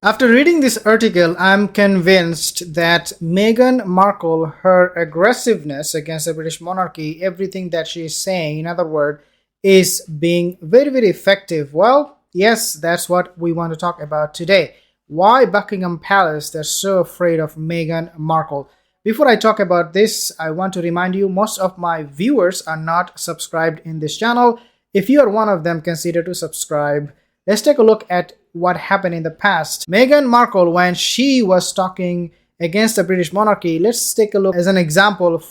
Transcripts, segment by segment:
After reading this article, I'm convinced that Meghan Markle, her aggressiveness against the British monarchy, everything that she is saying, in other words, is being very, very effective. Well, yes, that's what we want to talk about today. Why Buckingham Palace, they're so afraid of Meghan Markle. Before I talk about this, I want to remind you most of my viewers are not subscribed in this channel. If you are one of them, consider to subscribe. Let's take a look at what happened in the past. Meghan Markle, when she was talking against the British monarchy, let's take a look as an example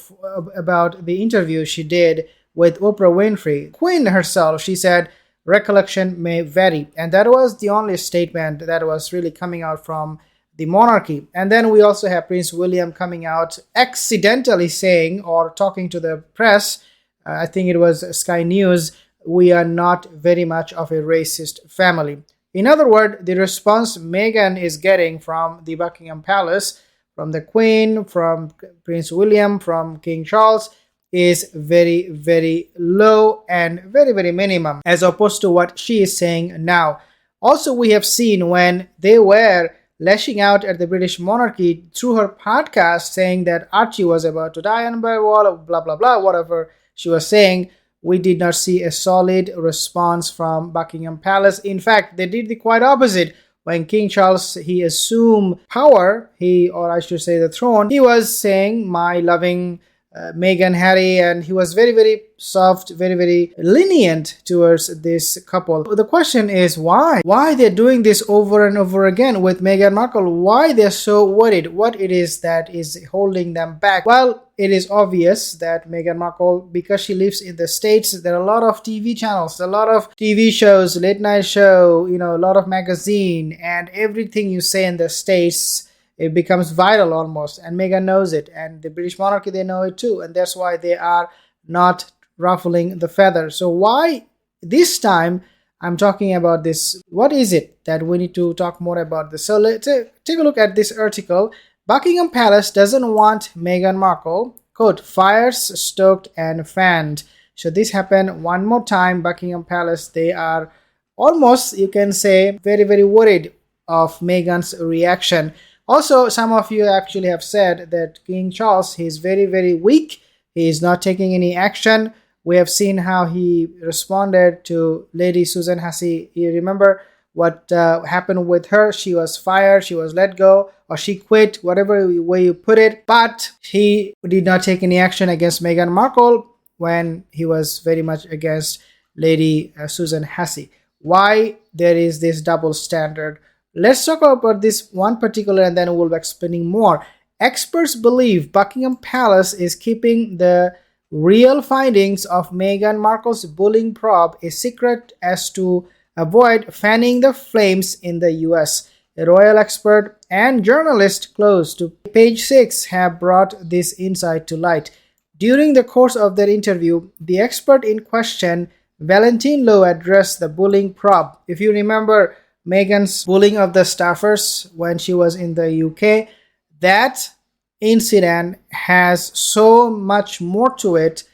about the interview she did with Oprah Winfrey. Queen herself, she said, recollection may vary. And that was the only statement that was really coming out from the monarchy. And then we also have Prince William coming out accidentally saying or talking to the press, I think it was Sky News, we are not very much of a racist family. In other words, the response Meghan is getting from the Buckingham Palace, from the Queen, from Prince William, from King Charles, is very, very low and very, very minimum as opposed to what she is saying now. Also, we have seen when they were lashing out at the British monarchy through her podcast saying that Archie was about to die and blah, blah, blah, whatever she was saying, we did not see a solid response from Buckingham Palace. In fact, they did the quite opposite. When King Charles, he assumed power, or I should say the throne, he was saying, my loving Meghan, Harry, and he was very, very soft, very, very lenient towards this couple. The question is why? Why they're doing this over and over again with Meghan Markle? Why they're so worried? What it is that is holding them back? Well, it is obvious that Meghan Markle, because she lives in the States, there are a lot of TV channels, a lot of TV shows, late night show, a lot of magazine, and everything you say in the States, it becomes viral almost, and Meghan knows it, and the British monarchy, they know it too, and that's why they are not ruffling the feathers. So why this time I'm talking about this? What is it that we need to talk more about this? So let's take a look at this article. Buckingham Palace doesn't want Meghan Markle, quote, fires stoked and fanned. So this happened one more time. Buckingham Palace, they are almost, you can say, very, very worried of Meghan's reaction. Also, some of you actually have said that King Charles, he is very, very weak. He is not taking any action. We have seen how he responded to Lady Susan Hussey. You remember what happened with her? She was fired, she was let go, or she quit, whatever way you put it. But he did not take any action against Meghan Markle when he was very much against Lady Susan Hussey. Why there is this double standard? Let's talk about this one particular and then we'll be explaining more. Experts believe Buckingham Palace is keeping the real findings of Meghan Markle's bullying probe a secret as to avoid fanning the flames in the US. A royal expert and journalist close to Page 6 have brought this insight to light. During the course of their interview, the expert in question, Valentine Low, addressed the bullying probe. If you remember, Meghan's bullying of the staffers when she was in the UK, that incident has so much more to it,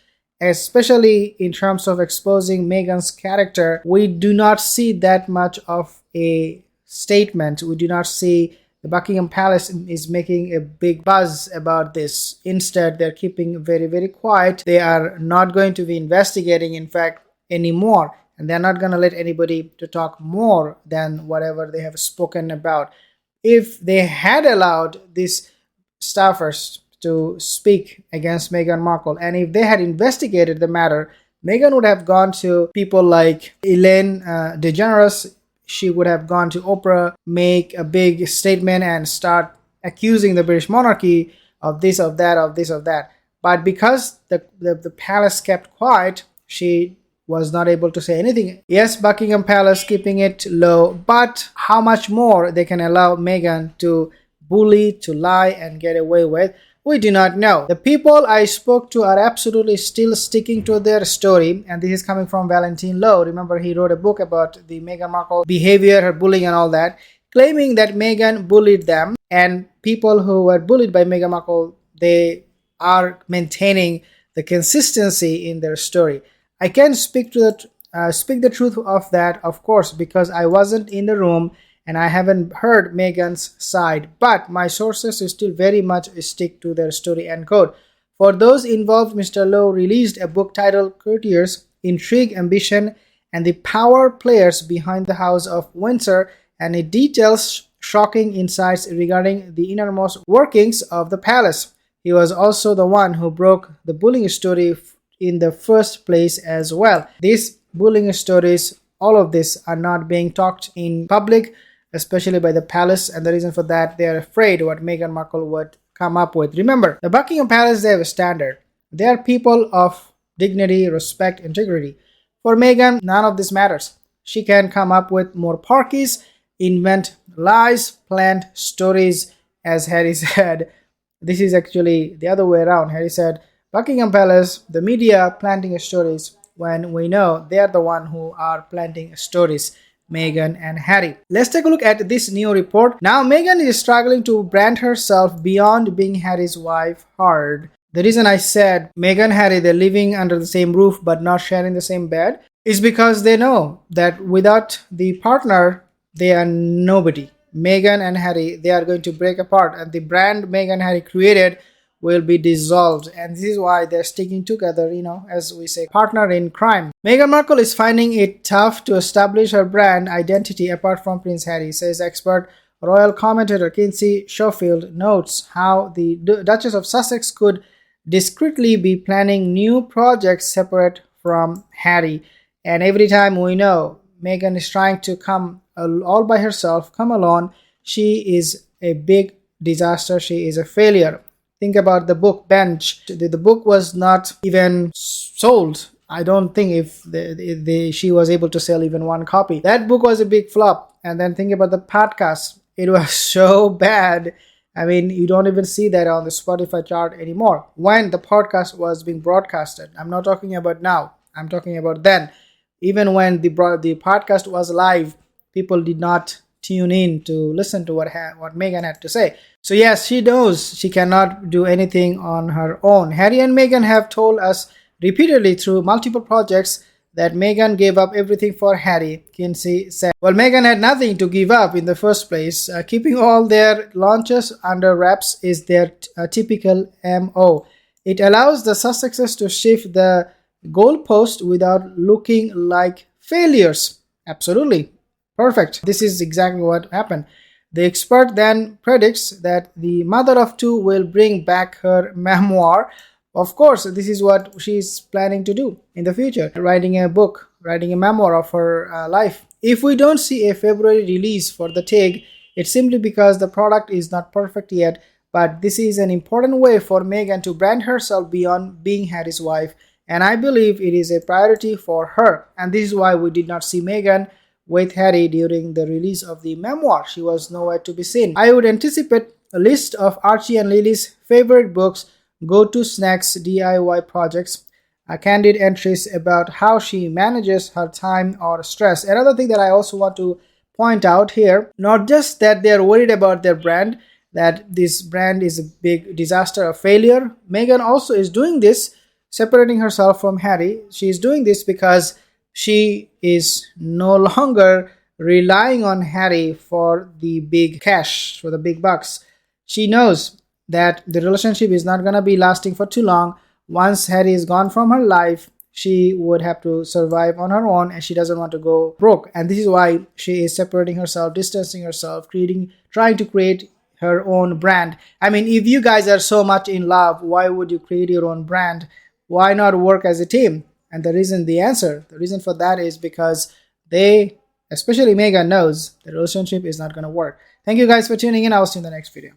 especially in terms of exposing Meghan's character. We do not see that much of a statement. We do not see the Buckingham Palace is making a big buzz about this. Instead, they're keeping very, very quiet. They are not going to be investigating, in fact, anymore. And they're not going to let anybody to talk more than whatever they have spoken about. If they had allowed these staffers to speak against Meghan Markle, and if they had investigated the matter, Meghan would have gone to people like Elaine DeGeneres. She would have gone to Oprah, make a big statement and start accusing the British monarchy of this, of that, of this, of that. But because the palace kept quiet, she was not able to say anything. Yes, Buckingham Palace keeping it low, but how much more they can allow Meghan to bully, to lie and get away with, we do not know. The people I spoke to are absolutely still sticking to their story, and this is coming from Valentine Low. Remember, he wrote a book about the Meghan Markle behavior, her bullying and all that, claiming that Meghan bullied them, and people who were bullied by Meghan Markle, they are maintaining the consistency in their story. I can speak the truth of that, of course, because I wasn't in the room and I haven't heard Meghan's side, but my sources still very much stick to their story and code. For those involved, Mr. Lowe released a book titled Courtiers, Intrigue, Ambition, and the Power Players Behind the House of Windsor, and it details shocking insights regarding the innermost workings of the palace. He was also the one who broke the bullying story in the first place as well. These bullying stories, all of this, are not being talked in public, especially by the palace, and the reason for that, they are afraid what Meghan Markle would come up with. Remember, the Buckingham Palace, they have a standard. They are people of dignity, respect, integrity. For Meghan, none of this matters. She can come up with more parkies, invent lies, plant stories, as Harry said. This is actually the other way around. Harry said, Buckingham Palace, the media planting stories, when we know they are the one who are planting stories. Meghan and Harry. Let's take a look at this new report. Now, Meghan is struggling to brand herself beyond being Harry's wife hard. The reason I said Meghan and Harry, they're living under the same roof but not sharing the same bed, is because they know that without the partner, they are nobody. Meghan and Harry, they are going to break apart, and the brand Meghan and Harry created will be dissolved, and this is why they're sticking together, as we say, partner in crime. Meghan Markle is finding it tough to establish her brand identity apart from Prince Harry, says expert royal commentator Kinsey Schofield notes how the Duchess of Sussex could discreetly be planning new projects separate from Harry, and every time we know Meghan is trying to come all by herself, come alone, she is a big disaster, she is a failure. Think about the book Bench. The book was not even sold. I don't think if she was able to sell even one copy. That book was a big flop. And then think about the podcast. It was so bad. I mean, you don't even see that on the Spotify chart anymore. When the podcast was being broadcasted, I'm not talking about now. I'm talking about then. Even when the podcast was live, people did not tune in to listen to what Meghan had to say. So yes, she knows she cannot do anything on her own. Harry and Meghan have told us repeatedly through multiple projects that Meghan gave up everything for Harry, Kinsey said. Well, Meghan had nothing to give up in the first place. Keeping all their launches under wraps is their typical MO. It allows the Sussexes to shift the goalpost without looking like failures. Absolutely. Perfect. This is exactly what happened. The expert then predicts that the mother of two will bring back her memoir. Of course, this is what she's planning to do in the future, writing a book, writing a memoir of her life. If we don't see a February release for The Take, it's simply because the product is not perfect yet, but this is an important way for Meghan to brand herself beyond being Harry's wife, and I believe it is a priority for her, and this is why we did not see Meghan with Harry during the release of the memoir. She was nowhere to be seen. I would anticipate a list of Archie and Lily's favorite books, go-to snacks, DIY projects, candid entries about how she manages her time or stress. Another thing that I also want to point out here, not just that they're worried about their brand, that this brand is a big disaster, a failure. Meghan also is doing this, separating herself from Harry. She is doing this because she is no longer relying on Harry for the big cash, for the big bucks. She knows that the relationship is not going to be lasting for too long. Once Harry is gone from her life, she would have to survive on her own, and she doesn't want to go broke. And this is why she is separating herself, distancing herself, trying to create her own brand. I mean, if you guys are so much in love, why would you create your own brand? Why not work as a team? And the reason for that is because especially Meghan, knows the relationship is not going to work. Thank you guys for tuning in. I'll see you in the next video.